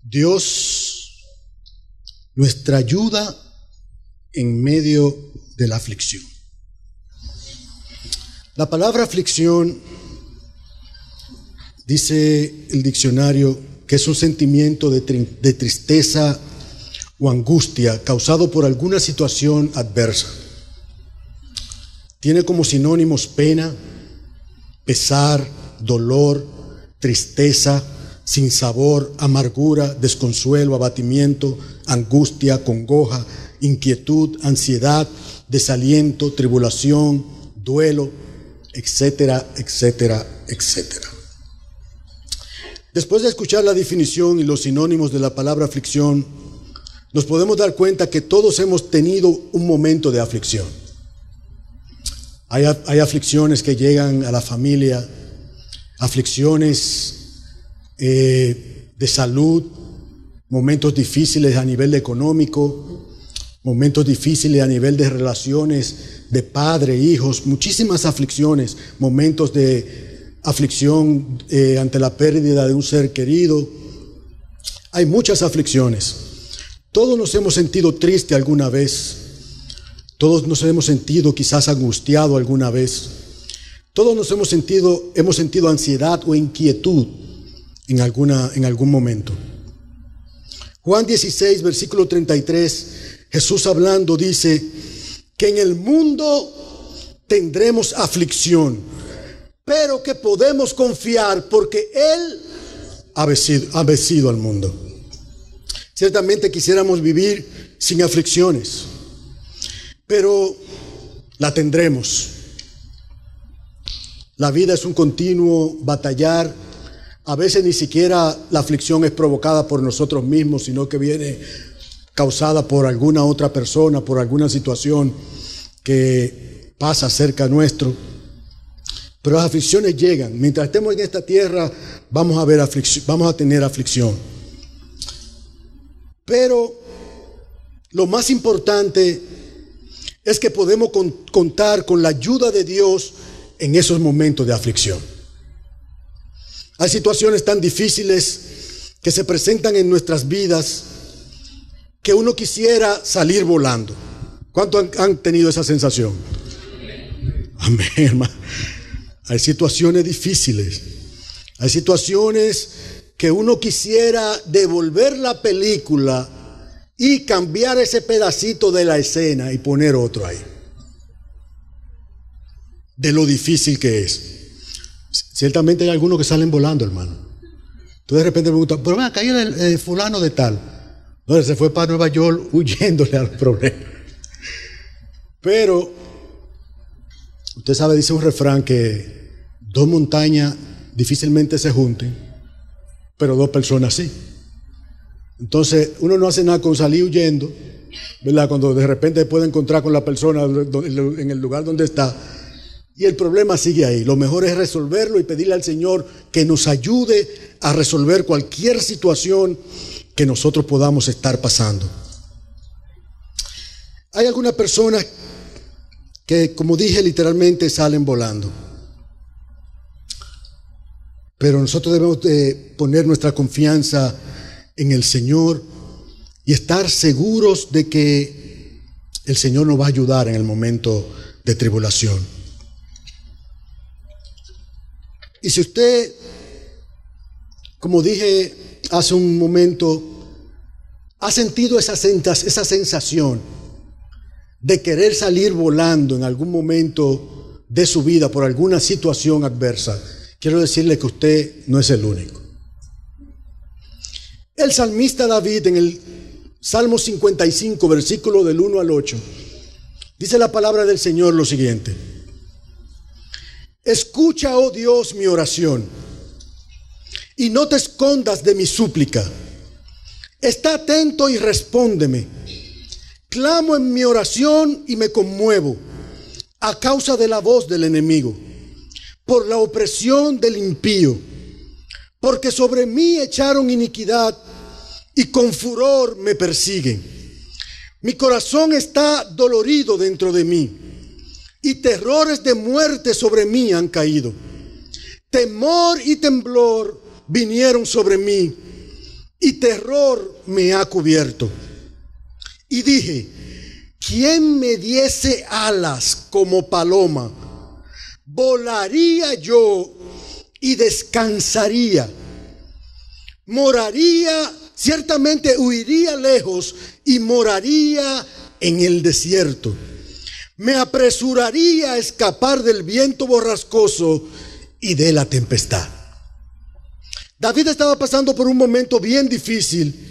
Dios, nuestra ayuda en medio de la aflicción. La palabra aflicción, dice el diccionario, que es un sentimiento de tristeza o angustia causado por alguna situación adversa. Tiene como sinónimos pena, pesar, dolor, tristeza, sinsabor, amargura, desconsuelo, abatimiento, angustia, congoja, inquietud, ansiedad, desaliento, tribulación, duelo, etcétera, etcétera, etcétera. Después de escuchar la definición y los sinónimos de la palabra aflicción, nos podemos dar cuenta que todos hemos tenido un momento de aflicción. Hay aflicciones que llegan a la familia, aflicciones de salud, momentos difíciles a nivel económico, momentos difíciles a nivel de relaciones de padre, hijos, muchísimas aflicciones, momentos de aflicción ante la pérdida de un ser querido. Hay muchas aflicciones. Todos nos hemos sentido tristes alguna vez. Todos nos hemos sentido quizás angustiado alguna vez. Todos nos hemos sentido ansiedad o inquietud en algún momento. Juan 16, versículo 33, Jesús hablando dice que en el mundo tendremos aflicción, pero que podemos confiar porque Él ha vencido al mundo. Ciertamente quisiéramos vivir sin aflicciones, pero la tendremos. La vida es un continuo batallar. A veces ni siquiera la aflicción es provocada por nosotros mismos, sino que viene causada por alguna otra persona, por alguna situación que pasa cerca nuestro. Pero las aflicciones llegan. Mientras estemos en esta tierra, vamos a tener aflicción. Pero lo más importante es que podemos contar con la ayuda de Dios en esos momentos de aflicción. Hay situaciones tan difíciles que se presentan en nuestras vidas que uno quisiera salir volando. ¿Cuántos han tenido esa sensación? Amén, hermano. Hay situaciones difíciles. Hay situaciones que uno quisiera devolver la película y cambiar ese pedacito de la escena y poner otro ahí. De lo difícil que es. Ciertamente hay algunos que salen volando, hermano. Tú de repente me preguntas, pero ven acá, el fulano de tal. No, se fue para Nueva York huyéndole al problema. Pero, usted sabe, dice un refrán que dos montañas difícilmente se junten, pero dos personas sí. Entonces, uno no hace nada con salir huyendo, ¿verdad? Cuando de repente puede encontrar con la persona en el lugar donde está. Y el problema sigue ahí. Lo mejor es resolverlo y pedirle al Señor que nos ayude a resolver cualquier situación que nosotros podamos estar pasando. Hay algunas personas que, como dije, literalmente salen volando. Pero nosotros debemos de poner nuestra confianza en el Señor y estar seguros de que el Señor nos va a ayudar en el momento de tribulación. Y si usted, como dije hace un momento, ha sentido esa sensación de querer salir volando en algún momento de su vida por alguna situación adversa, quiero decirle que usted no es el único. El salmista David, en el Salmo 55, versículo del 1 al 8, dice la palabra del Señor lo siguiente: escucha, oh Dios, mi oración, y no te escondas de mi súplica. Está atento y respóndeme. Clamo en mi oración y me conmuevo a causa de la voz del enemigo, por la opresión del impío, porque sobre mí echaron iniquidad y con furor me persiguen. Mi corazón está dolorido dentro de mí, y terrores de muerte sobre mí han caído. Temor y temblor vinieron sobre mí, y terror me ha cubierto. Y dije, ¿quién me diese alas como paloma? Volaría yo y descansaría. Moraría, ciertamente huiría lejos y moraría en el desierto. Me apresuraría a escapar del viento borrascoso y de la tempestad. David estaba pasando por un momento bien difícil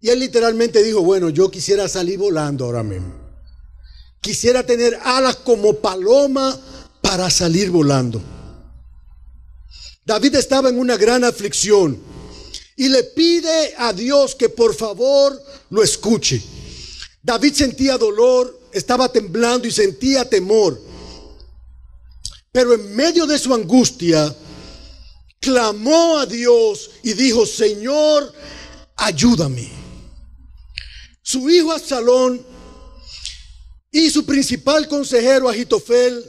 y él literalmente dijo, bueno, yo quisiera salir volando ahora mismo. Quisiera tener alas como paloma para salir volando. David estaba en una gran aflicción y le pide a Dios que por favor lo escuche. David sentía dolor, estaba temblando y sentía temor. Pero en medio de su angustia, clamó a Dios y dijo, Señor, ayúdame. Su hijo Absalón y su principal consejero Ahitofel,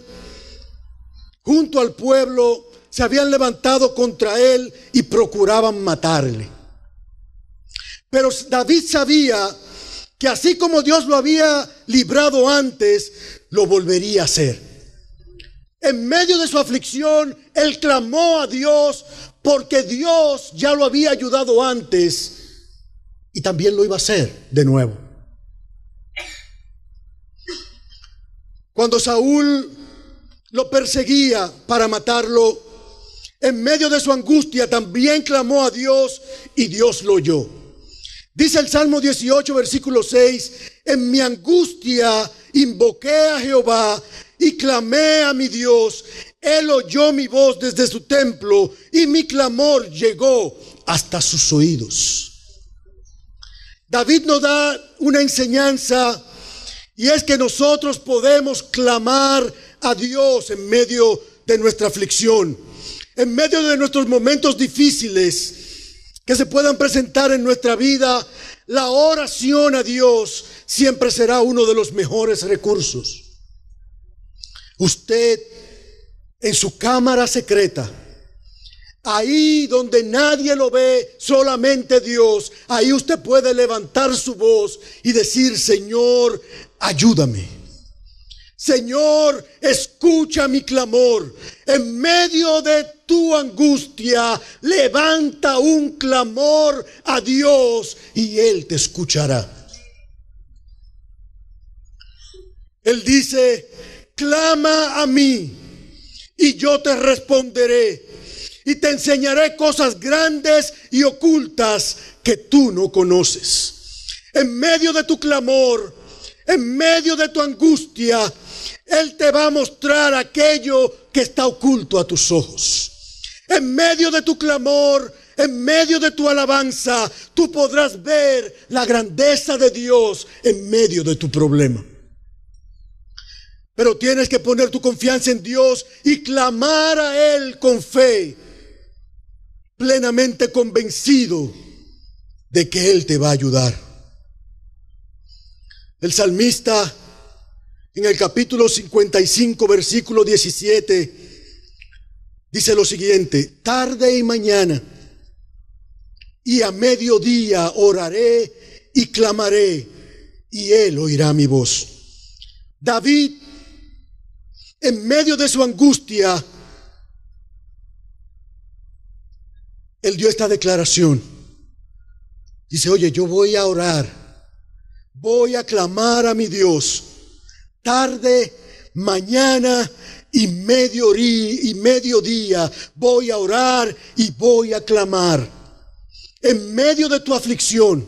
junto al pueblo, se habían levantado contra él y procuraban matarle. Pero David sabía que así como Dios lo había librado antes, lo volvería a hacer. En medio de su aflicción, él clamó a Dios porque Dios ya lo había ayudado antes y también lo iba a hacer de nuevo. Cuando Saúl lo perseguía para matarlo, en medio de su angustia también clamó a Dios y Dios lo oyó. Dice el Salmo 18, versículo 6, en mi angustia invoqué a Jehová y clamé a mi Dios. Él oyó mi voz desde su templo y mi clamor llegó hasta sus oídos. David nos da una enseñanza y es que nosotros podemos clamar a Dios en medio de nuestra aflicción, en medio de nuestros momentos difíciles que se puedan presentar en nuestra vida. La oración a Dios siempre será uno de los mejores recursos. Usted en su cámara secreta, ahí donde nadie lo ve, solamente Dios, ahí usted puede levantar su voz y decir, Señor, ayúdame. Señor, escucha mi clamor. En medio de tu angustia, levanta un clamor a Dios y Él te escuchará. Él dice, clama a mí y yo te responderé y te enseñaré cosas grandes y ocultas que tú no conoces. En medio de tu clamor, en medio de tu angustia, Él te va a mostrar aquello que está oculto a tus ojos. En medio de tu clamor, en medio de tu alabanza, tú podrás ver la grandeza de Dios en medio de tu problema. Pero tienes que poner tu confianza en Dios y clamar a Él con fe, plenamente convencido de que Él te va a ayudar. El salmista en el capítulo 55, versículo 17, dice lo siguiente: tarde y mañana y a mediodía oraré y clamaré, y Él oirá mi voz. David, en medio de su angustia, él dio esta declaración. Dice, oye, yo voy a orar, voy a clamar a mi Dios, tarde, mañana y mediodía, voy a orar y voy a clamar. En medio de tu aflicción,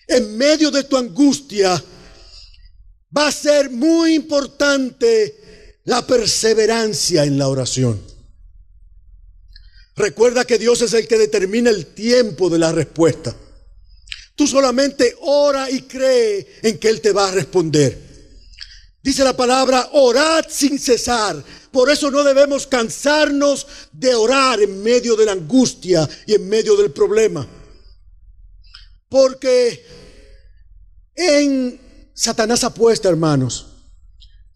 en medio de tu angustia, va a ser muy importante la perseverancia en la oración. Recuerda que Dios es el que determina el tiempo de la respuesta. Tú solamente ora y cree en que Él te va a responder. Dice la palabra, orad sin cesar. Por eso no debemos cansarnos de orar en medio de la angustia y en medio del problema. Porque Satanás apuesta, hermanos,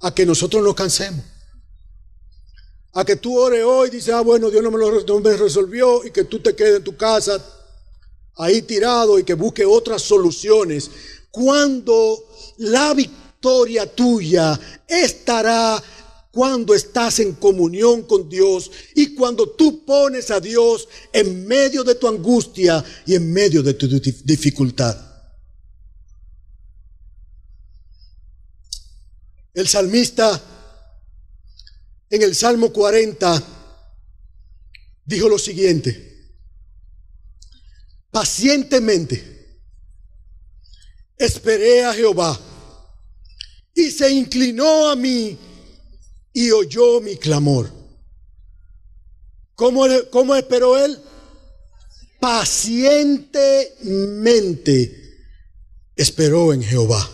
a que nosotros nos cansemos. A que tú ores hoy y dices, bueno, Dios no me resolvió, y que tú te quedes en tu casa ahí tirado y que busque otras soluciones, cuando la victoria tuya estará cuando estás en comunión con Dios y cuando tú pones a Dios en medio de tu angustia y en medio de tu dificultad. El salmista en el Salmo 40 dijo lo siguiente: pacientemente esperé a Jehová y se inclinó a mí y oyó mi clamor. ¿Cómo esperó él? Pacientemente esperó en Jehová.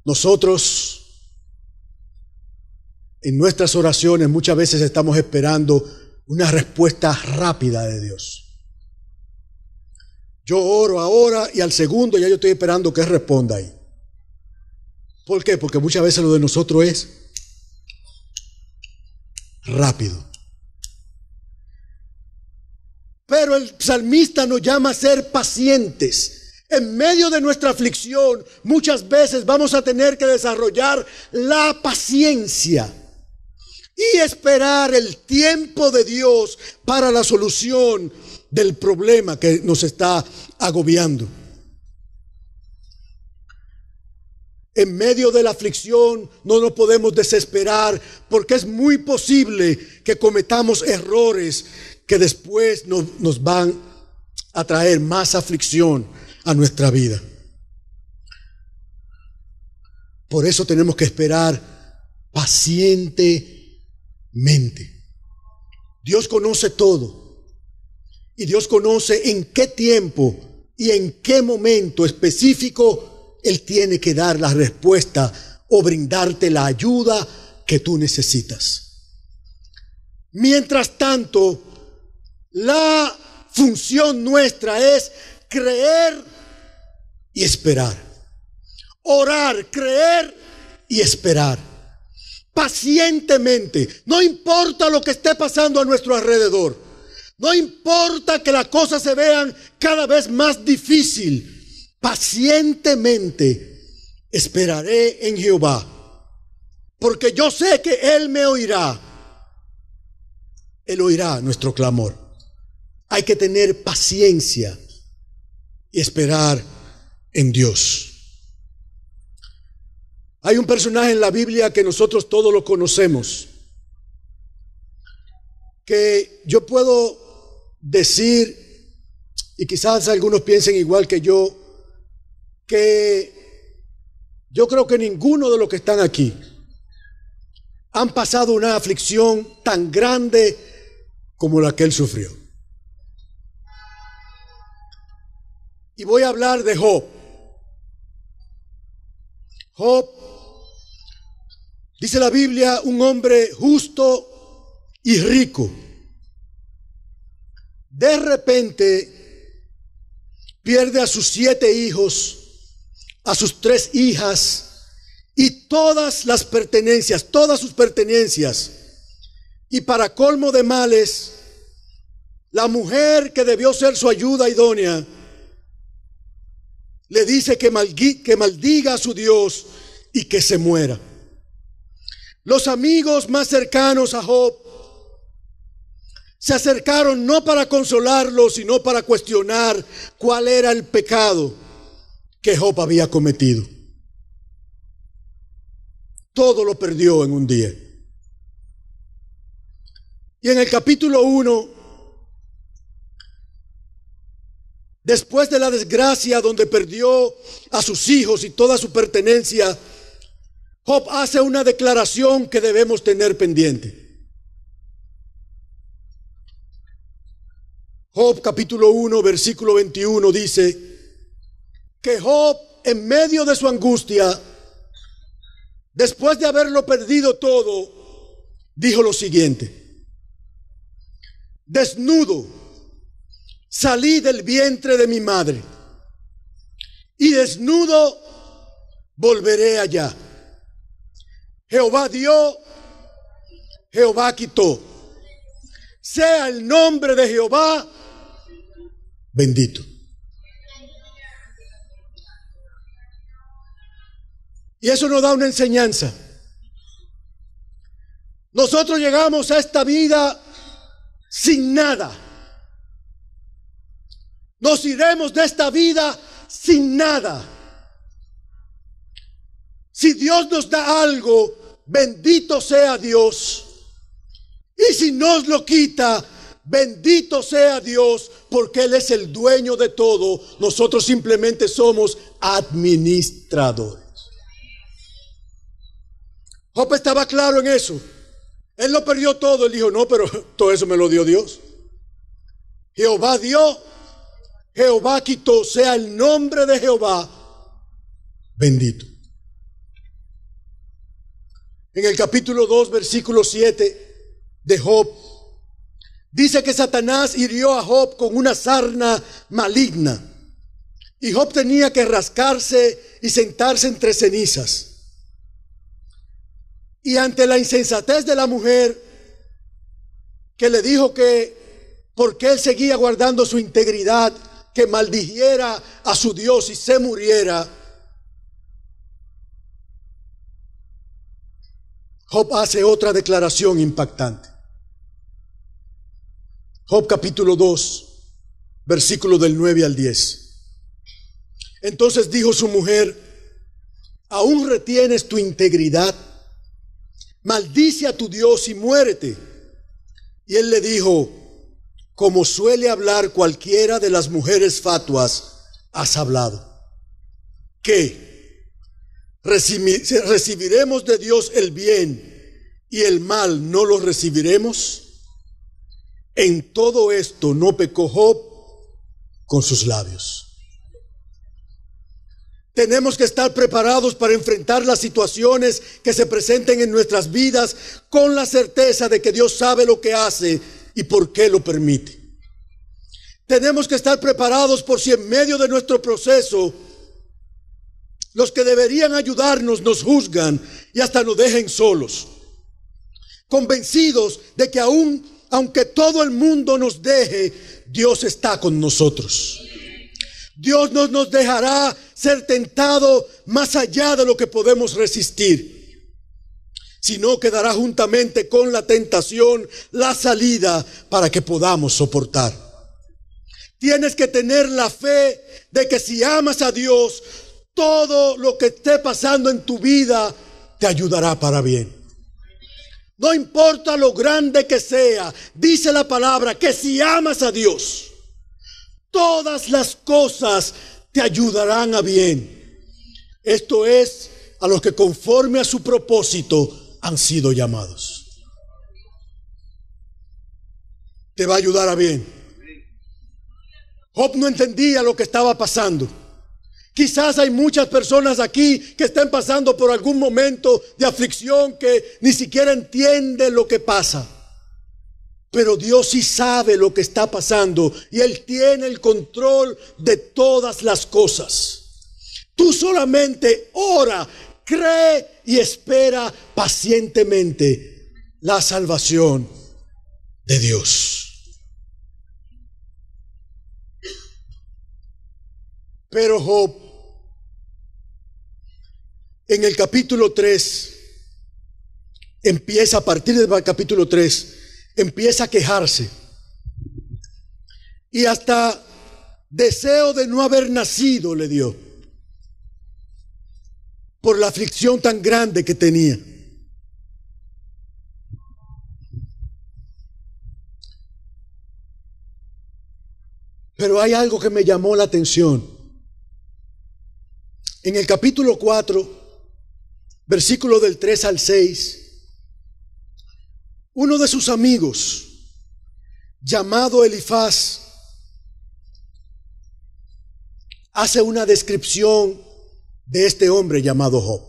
Nosotros en nuestras oraciones muchas veces estamos esperando una respuesta rápida de Dios. Yo oro ahora y al segundo ya yo estoy esperando que Él responda ahí. ¿Por qué? Porque muchas veces lo de nosotros es rápido. Pero el salmista nos llama a ser pacientes. En medio de nuestra aflicción, muchas veces vamos a tener que desarrollar la paciencia y esperar el tiempo de Dios para la solución del problema que nos está agobiando. En medio de la aflicción no nos podemos desesperar, porque es muy posible que cometamos errores que después nos van a traer más aflicción a nuestra vida. Por eso tenemos que esperar pacientemente. Dios conoce todo y Dios conoce en qué tiempo y en qué momento específico Él tiene que dar la respuesta o brindarte la ayuda que tú necesitas. Mientras tanto, la función nuestra es creer y esperar. Orar, creer y esperar. Pacientemente. No importa lo que esté pasando a nuestro alrededor. No importa que las cosas se vean cada vez más difícil. Pacientemente esperaré en Jehová, porque yo sé que Él me oirá. Él oirá nuestro clamor. Hay que tener paciencia y esperar en Dios. Hay un personaje en la Biblia que nosotros todos lo conocemos, que yo puedo decir, y quizás algunos piensen igual que yo creo que ninguno de los que están aquí han pasado una aflicción tan grande como la que él sufrió. Y voy a hablar de Job. Job, dice la Biblia, un hombre justo y rico. De repente pierde a sus 7 hijos, a sus 3 hijas y todas sus pertenencias. Y para colmo de males, la mujer que debió ser su ayuda idónea le dice que maldiga a su Dios y que se muera. Los amigos más cercanos a Job se acercaron no para consolarlo, sino para cuestionar cuál era el pecado que Job había cometido. Todo lo perdió en un día. Y en el capítulo 1, después de la desgracia donde perdió a sus hijos y toda su pertenencia, Job hace una declaración que debemos tener pendiente. Job capítulo 1 versículo 21 dice que Job, en medio de su angustia, después de haberlo perdido todo, dijo lo siguiente: desnudo salí del vientre de mi madre, y desnudo volveré allá. Jehová dio, Jehová quitó. sea el nombre de Jehová bendito. Y eso nos da una enseñanza. Nosotros llegamos a esta vida sin nada. Nos iremos de esta vida sin nada. Si Dios nos da algo, bendito sea Dios. Y si nos lo quita, bendito sea Dios, porque Él es el dueño de todo. Nosotros simplemente somos administradores. Job estaba claro en eso. Él lo perdió todo. Él dijo, no, pero todo eso me lo dio Dios. Jehová dio, Jehová quitó. Sea el nombre de Jehová bendito. En el capítulo 2, versículo 7 de Job, dice que Satanás hirió a Job con una sarna maligna. Y Job tenía que rascarse y sentarse entre cenizas. Y ante la insensatez de la mujer, que le dijo que porque él seguía guardando su integridad, que maldijera a su Dios y se muriera, Job hace otra declaración impactante. Job capítulo 2, versículo del 9 al 10. Entonces dijo su mujer, ¿aún retienes tu integridad? Maldice a tu Dios y muérete. Y él le dijo, como suele hablar cualquiera de las mujeres fatuas, has hablado. ¿Qué? ¿Recibiremos de Dios el bien y el mal no lo recibiremos? En todo esto no pecó Job con sus labios. Tenemos que estar preparados para enfrentar las situaciones que se presenten en nuestras vidas con la certeza de que Dios sabe lo que hace y por qué lo permite. Tenemos que estar preparados por si en medio de nuestro proceso los que deberían ayudarnos nos juzgan y hasta nos dejen solos. Convencidos de que aunque todo el mundo nos deje, Dios está con nosotros. Dios no nos dejará ser tentado más allá de lo que podemos resistir, sino que dará juntamente con la tentación la salida para que podamos soportar. Tienes que tener la fe de que si amas a Dios, todo lo que esté pasando en tu vida te ayudará para bien. No importa lo grande que sea, dice la palabra que si amas a Dios, todas las cosas te ayudarán a bien. Esto es a los que conforme a su propósito han sido llamados. Te va a ayudar a bien. Job no entendía lo que estaba pasando. Quizás hay muchas personas aquí que estén pasando por algún momento de aflicción que ni siquiera entienden lo que pasa. Pero Dios sí sabe lo que está pasando y Él tiene el control de todas las cosas. Tú solamente ora, cree y espera pacientemente la salvación de Dios. Pero Job, en el capítulo 3, empieza a partir del capítulo 3, empieza a quejarse. Y hasta deseo de no haber nacido le dio, por la aflicción tan grande que tenía. Pero hay algo que me llamó la atención. En el capítulo 4, versículo del 3 al 6, uno de sus amigos, llamado Elifaz, hace una descripción de este hombre llamado Job.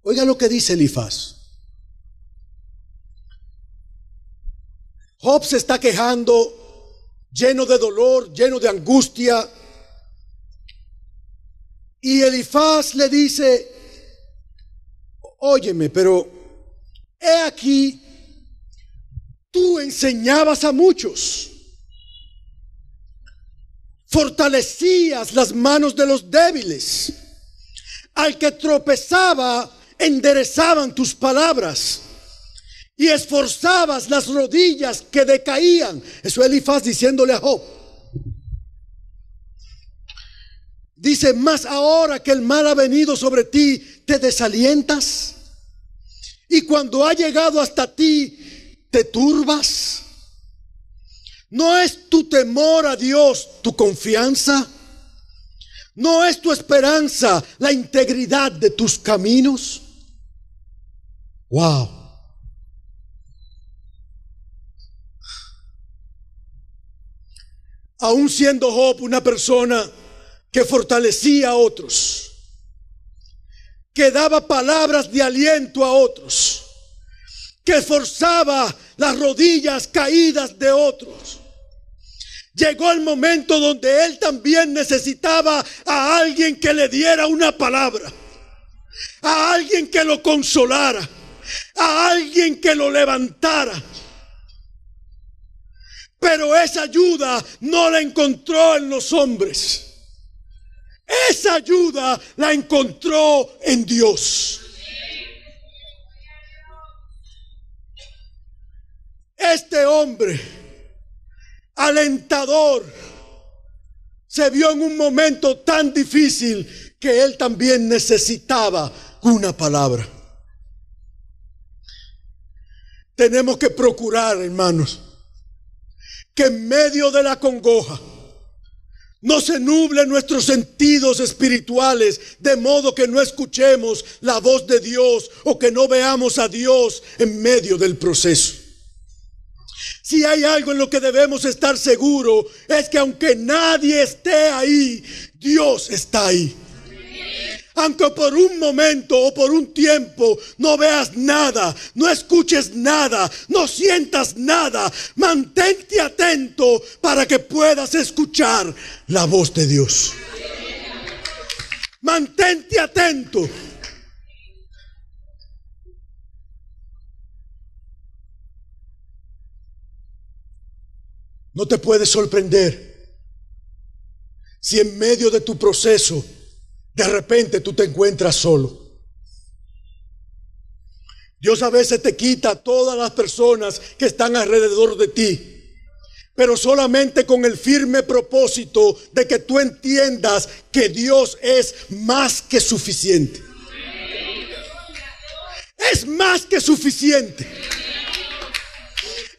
Oiga lo que dice Elifaz. Job se está quejando, lleno de dolor, lleno de angustia. Y Elifaz le dice, óyeme, pero he aquí, Tú enseñabas a muchos, fortalecías las manos de los débiles. Al que tropezaba, enderezaban tus palabras y esforzabas las rodillas que decaían. Eso es Elifaz diciéndole a Job. Dice, mas ahora que el mal ha venido sobre ti, te desalientas. Y cuando ha llegado hasta ti, te turbas. ¿No es tu temor a Dios tu confianza? ¿No es tu esperanza la integridad de tus caminos? Wow. Aún siendo Job una persona que fortalecía a otros, que daba palabras de aliento a otros, que esforzaba las rodillas caídas de otros, llegó el momento donde él también necesitaba a alguien que le diera una palabra, a alguien que lo consolara, a alguien que lo levantara. Pero esa ayuda no la encontró en los hombres. Esa ayuda la encontró en Dios. Este hombre alentador se vio en un momento tan difícil que él también necesitaba una palabra. Tenemos que procurar, hermanos, que en medio de la congoja no se nublen nuestros sentidos espirituales, de modo que no escuchemos la voz de Dios o que no veamos a Dios en medio del proceso. Si hay algo en lo que debemos estar seguros, es que aunque nadie esté ahí, Dios está ahí. Aunque por un momento o por un tiempo no veas nada, no escuches nada, no sientas nada, mantente atento para que puedas escuchar la voz de Dios. Mantente atento. No te puedes sorprender si en medio de tu proceso de repente tú te encuentras solo. Dios a veces te quita a todas las personas que están alrededor de ti, pero solamente con el firme propósito de que tú entiendas que Dios es más que suficiente. Es más que suficiente.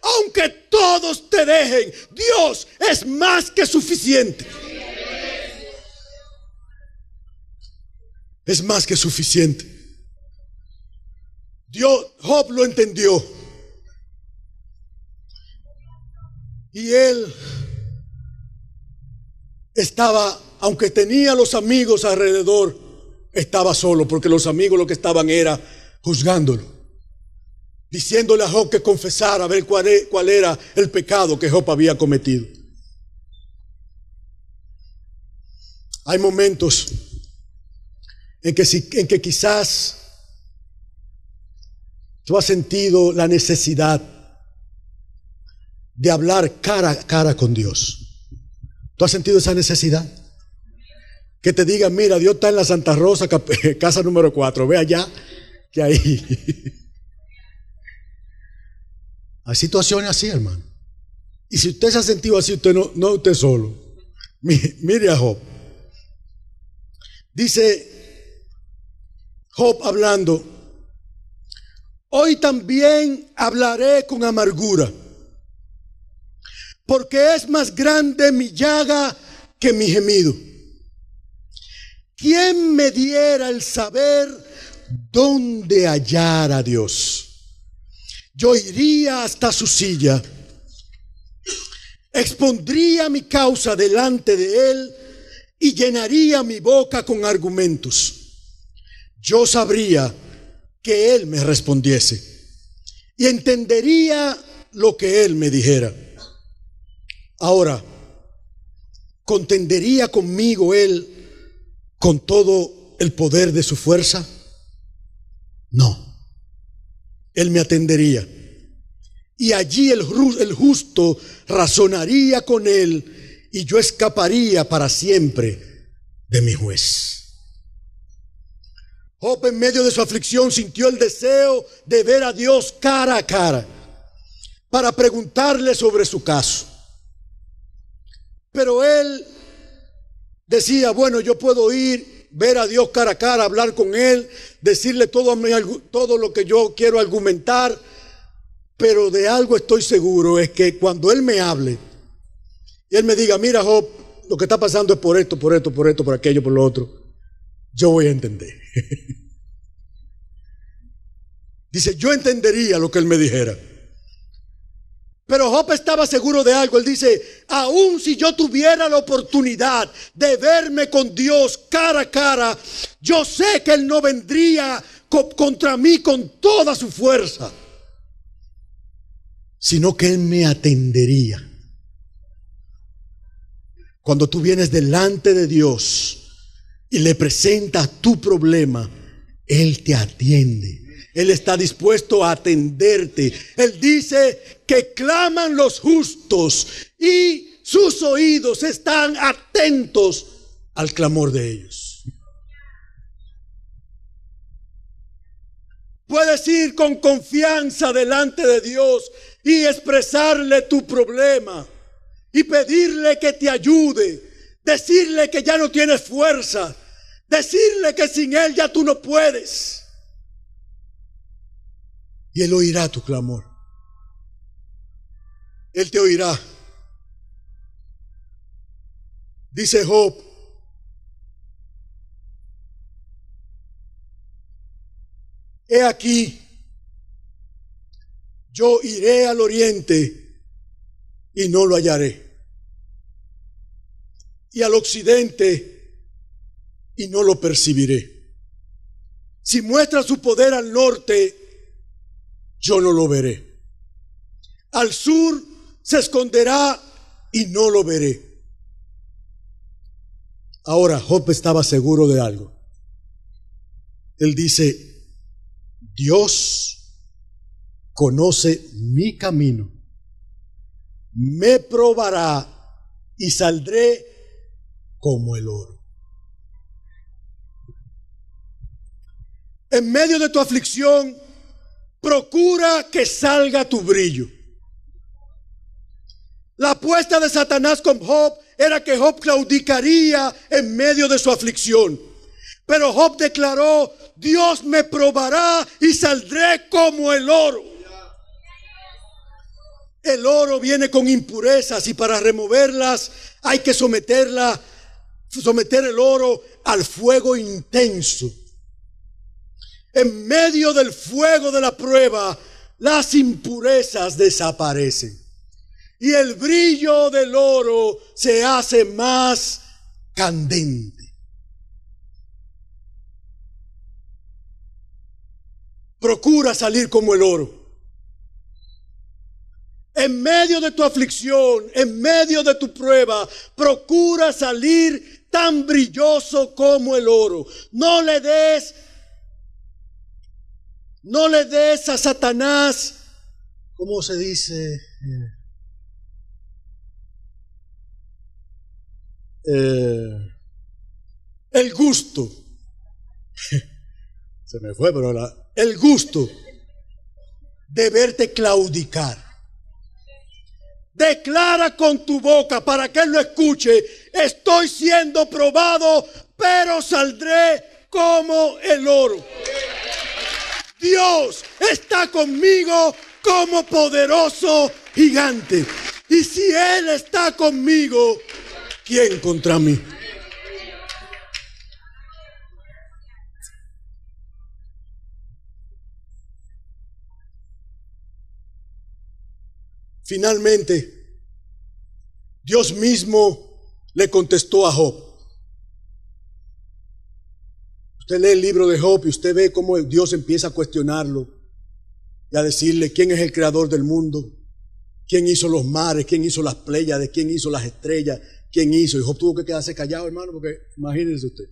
Aunque todos te dejen, Dios es más que suficiente. Es más que suficiente. Job lo entendió. Y él estaba, aunque tenía los amigos alrededor, estaba solo, porque los amigos lo que estaban era juzgándolo, diciéndole a Job que confesara a ver cuál era el pecado que Job había cometido. Hay momentos en que quizás tú has sentido la necesidad de hablar cara a cara con Dios. ¿Tú has sentido esa necesidad? Que te digan, mira, Dios está en la Santa Rosa, casa número 4, ve allá, que ahí. Hay situaciones así, hermano. Y si usted se ha sentido así, usted no esté solo. Mire a Job. Dice Job hablando: hoy también hablaré con amargura, porque es más grande mi llaga que mi gemido. ¿Quién me diera el saber dónde hallar a Dios? Yo iría hasta su silla, expondría mi causa delante de él y llenaría mi boca con argumentos. Yo sabría que él me respondiese y entendería lo que él me dijera. Ahora, ¿contendería conmigo él con todo el poder de su fuerza? No. Él me atendería y allí el justo razonaría con él, y yo escaparía para siempre de mi juez. Job, en medio de su aflicción, sintió el deseo de ver a Dios cara a cara para preguntarle sobre su caso. Pero él decía, bueno, yo puedo ir, ver a Dios cara a cara, hablar con él, decirle todo lo que yo quiero argumentar, pero de algo estoy seguro, es que cuando él me hable y él me diga, mira Job, lo que está pasando es por esto, por esto, por esto, por aquello, por lo otro, yo voy a entender. Dice, yo entendería lo que él me dijera. Pero Job estaba seguro de algo. Él dice, aun si yo tuviera la oportunidad de verme con Dios cara a cara, yo sé que él no vendría contra mí con toda su fuerza, sino que él me atendería. Cuando tú vienes delante de Dios y le presentas tu problema, él te atiende. Él está dispuesto a atenderte. Él dice que claman los justos y sus oídos están atentos al clamor de ellos. Puedes ir con confianza delante de Dios y expresarle tu problema y pedirle que te ayude, decirle que ya no tienes fuerza, decirle que sin él ya tú no puedes. Y él oirá tu clamor. Él te oirá. Dice Job, he aquí, yo iré al oriente y no lo hallaré, y al occidente y no lo percibiré. Si muestra su poder al norte, yo no lo veré. Al sur se esconderá y no lo veré. Ahora Job estaba seguro de algo. Él dice, Dios conoce mi camino, me probará y saldré como el oro. En medio de tu aflicción, procura que salga tu brillo. La apuesta de Satanás con Job era que Job claudicaría en medio de su aflicción. Pero Job declaró, Dios me probará y saldré como el oro. El oro viene con impurezas y para removerlas hay que someter el oro al fuego intenso. En medio del fuego de la prueba, las impurezas desaparecen y el brillo del oro se hace más candente. Procura salir como el oro. En medio de tu aflicción, en medio de tu prueba, procura salir tan brilloso como el oro. No le des a Satanás, ¿cómo se dice? El gusto. Se me fue, pero el gusto de verte claudicar. Declara con tu boca para que él lo escuche: estoy siendo probado, pero saldré como el oro. Dios está conmigo como poderoso gigante. Y si Él está conmigo, ¿quién contra mí? Finalmente, Dios mismo le contestó a Job. Usted lee el libro de Job y usted ve cómo Dios empieza a cuestionarlo y a decirle quién es el creador del mundo, quién hizo los mares, quién hizo las Pléyades, quién hizo las estrellas, quién hizo. Y Job tuvo que quedarse callado, hermano, porque imagínense usted.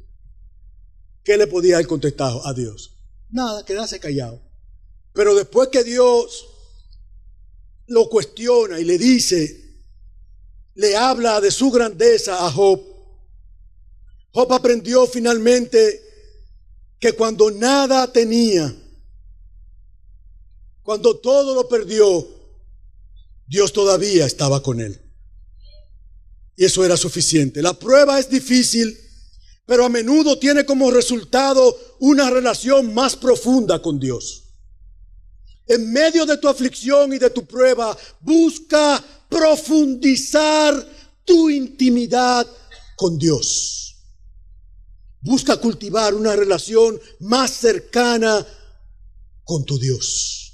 ¿Qué le podía él contestar a Dios? Nada, quedarse callado. Pero después que Dios lo cuestiona y le dice, le habla de su grandeza a Job, Job aprendió finalmente que cuando nada tenía, cuando todo lo perdió, Dios todavía estaba con él. Y eso era suficiente. La prueba es difícil, pero a menudo tiene como resultado una relación más profunda con Dios. En medio de tu aflicción y de tu prueba, busca profundizar tu intimidad con Dios. Busca cultivar una relación más cercana con tu Dios.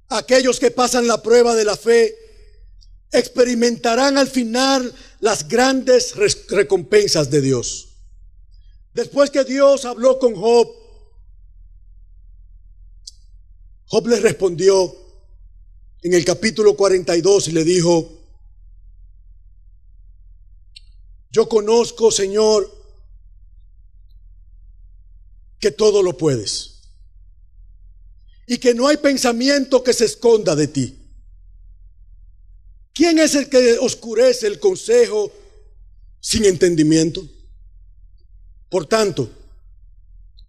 Aquellos que pasan la prueba de la fe experimentarán al final las grandes recompensas de Dios. Después que Dios habló con Job, Job le respondió en el capítulo 42 y le dijo: yo conozco, Señor, que todo lo puedes y que no hay pensamiento que se esconda de ti. ¿Quién es el que oscurece el consejo sin entendimiento? Por tanto,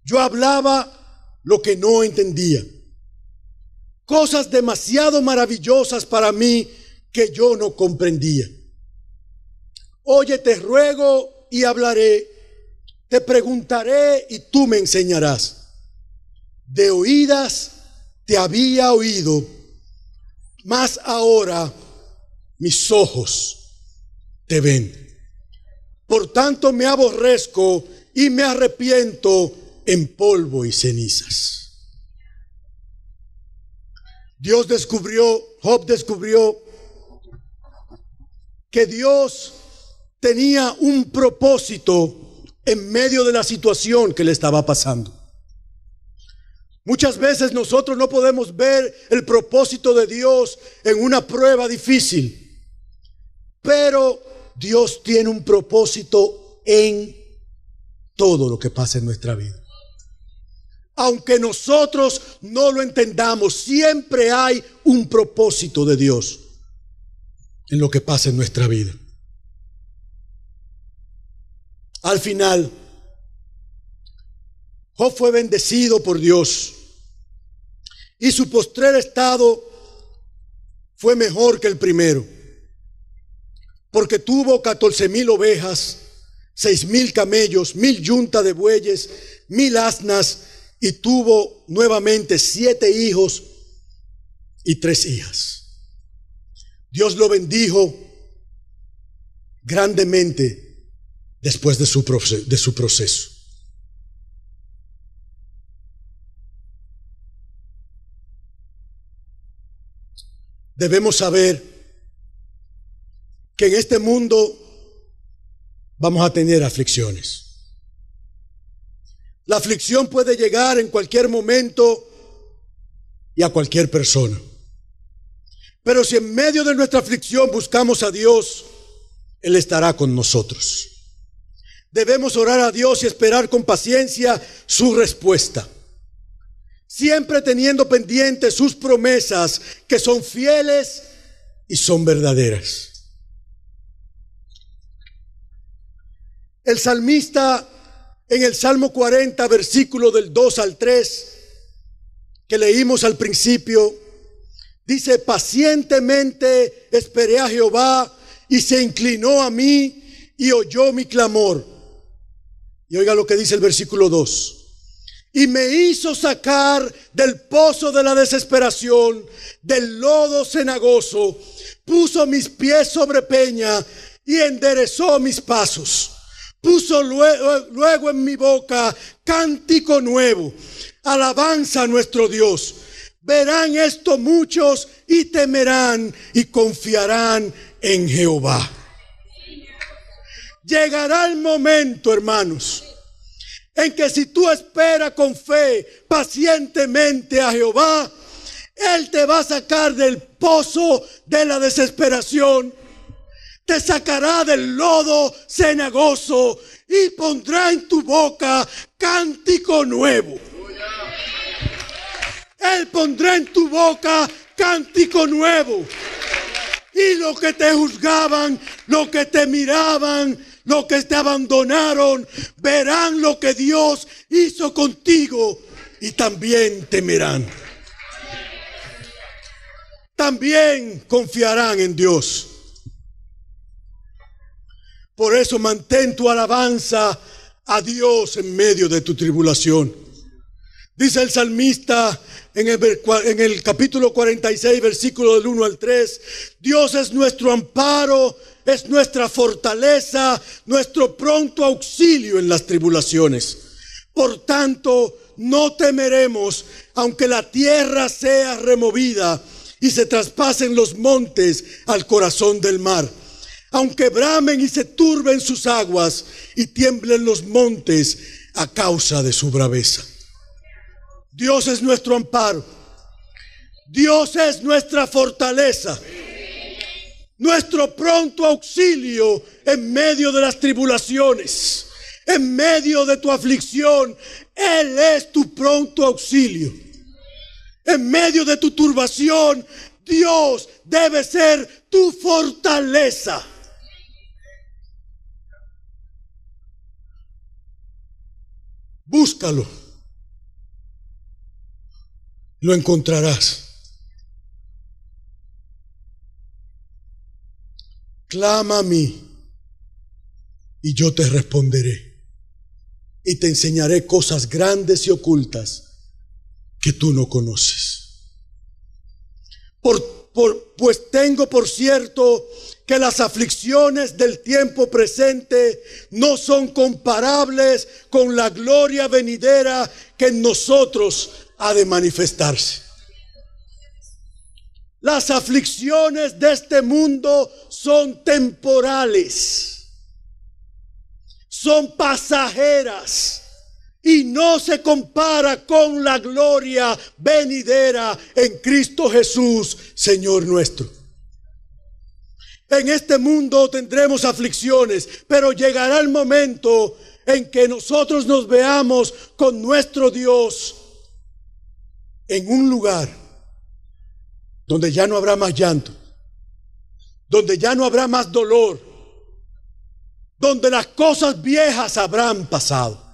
yo hablaba lo que no entendía, cosas demasiado maravillosas para mí que yo no comprendía. Oye, te ruego y hablaré, te preguntaré y tú me enseñarás. De oídas te había oído, mas ahora mis ojos te ven. Por tanto me aborrezco y me arrepiento en polvo y cenizas. Job descubrió que Dios tenía un propósito en medio de la situación que le estaba pasando. Muchas veces nosotros no podemos ver el propósito de Dios en una prueba difícil, pero Dios tiene un propósito en todo lo que pasa en nuestra vida. Aunque nosotros no lo entendamos, siempre hay un propósito de Dios en lo que pasa en nuestra vida. Al final, Job fue bendecido por Dios y su postrer estado fue mejor que el primero, porque tuvo 14,000 ovejas, 6,000 camellos, 1,000 yuntas de bueyes, 1,000 asnas, y tuvo nuevamente 7 hijos y 3 hijas. Dios lo bendijo grandemente después de su proceso. Debemos saber que en este mundo vamos a tener aflicciones. La aflicción puede llegar en cualquier momento y a cualquier persona. Pero si en medio de nuestra aflicción buscamos a Dios, Él estará con nosotros. Debemos orar a Dios y esperar con paciencia su respuesta, siempre teniendo pendientes sus promesas, que son fieles y son verdaderas. El salmista, en el Salmo 40, versículo del 2 al 3, que leímos al principio, dice: pacientemente esperé a Jehová y se inclinó a mí y oyó mi clamor. Y oiga lo que dice el versículo 2. Y me hizo sacar del pozo de la desesperación, del lodo cenagoso, puso mis pies sobre peña y enderezó mis pasos. Puso luego en mi boca cántico nuevo, alabanza a nuestro Dios. Verán esto muchos y temerán y confiarán en Jehová. Llegará el momento, hermanos, en que si tú esperas con fe pacientemente a Jehová, Él te va a sacar del pozo de la desesperación, te sacará del lodo cenagoso y pondrá en tu boca cántico nuevo. Él pondrá en tu boca cántico nuevo. Y los que te juzgaban, los que te miraban, los que te abandonaron, verán lo que Dios hizo contigo y también temerán. También confiarán en Dios. Por eso mantén tu alabanza a Dios en medio de tu tribulación. Dice el salmista en el capítulo 46, versículo del 1 al 3, Dios es nuestro amparo, es nuestra fortaleza, nuestro pronto auxilio en las tribulaciones. Por tanto, no temeremos, aunque la tierra sea removida y se traspasen los montes al corazón del mar. Aunque bramen y se turben sus aguas y tiemblen los montes a causa de su braveza. Dios es nuestro amparo. Dios es nuestra fortaleza. Nuestro pronto auxilio en medio de las tribulaciones. En medio de tu aflicción, Él es tu pronto auxilio. En medio de tu turbación, Dios debe ser tu fortaleza. Búscalo. Lo encontrarás. Clama a mí y yo te responderé y te enseñaré cosas grandes y ocultas que tú no conoces. Pues tengo por cierto que las aflicciones del tiempo presente no son comparables con la gloria venidera que en nosotros ha de manifestarse. Las aflicciones de este mundo son temporales, son pasajeras y no se compara con la gloria venidera en Cristo Jesús, Señor nuestro. En este mundo tendremos aflicciones, pero llegará el momento en que nosotros nos veamos con nuestro Dios en un lugar donde ya no habrá más llanto, donde ya no habrá más dolor, donde las cosas viejas habrán pasado.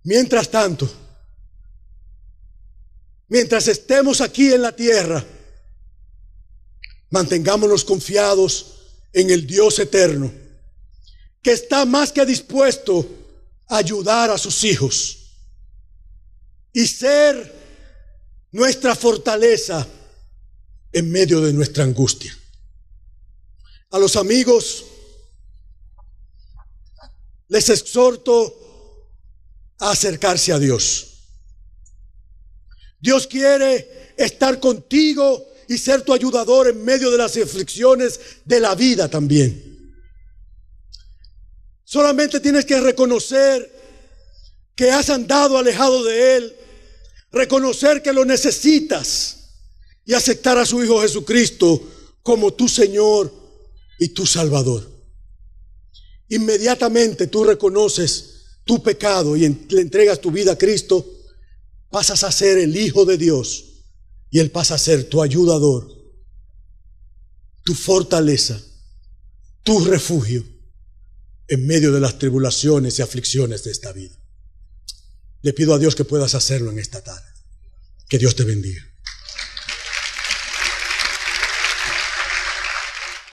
Mientras tanto, mientras estemos aquí en la tierra, mantengámonos confiados en el Dios eterno, que está más que dispuesto a ayudar a sus hijos y ser nuestra fortaleza en medio de nuestra angustia. A los amigos les exhorto a acercarse a Dios. Dios quiere estar contigo y ser tu ayudador en medio de las aflicciones de la vida también. Solamente tienes que reconocer que has andado alejado de Él, reconocer que lo necesitas y aceptar a su Hijo Jesucristo como tu Señor y tu Salvador. Inmediatamente tú reconoces tu pecado y le entregas tu vida a Cristo, pasas a ser el Hijo de Dios y Él pasa a ser tu ayudador, tu fortaleza, tu refugio en medio de las tribulaciones y aflicciones de esta vida. Le pido a Dios que puedas hacerlo en esta tarde. Que Dios te bendiga.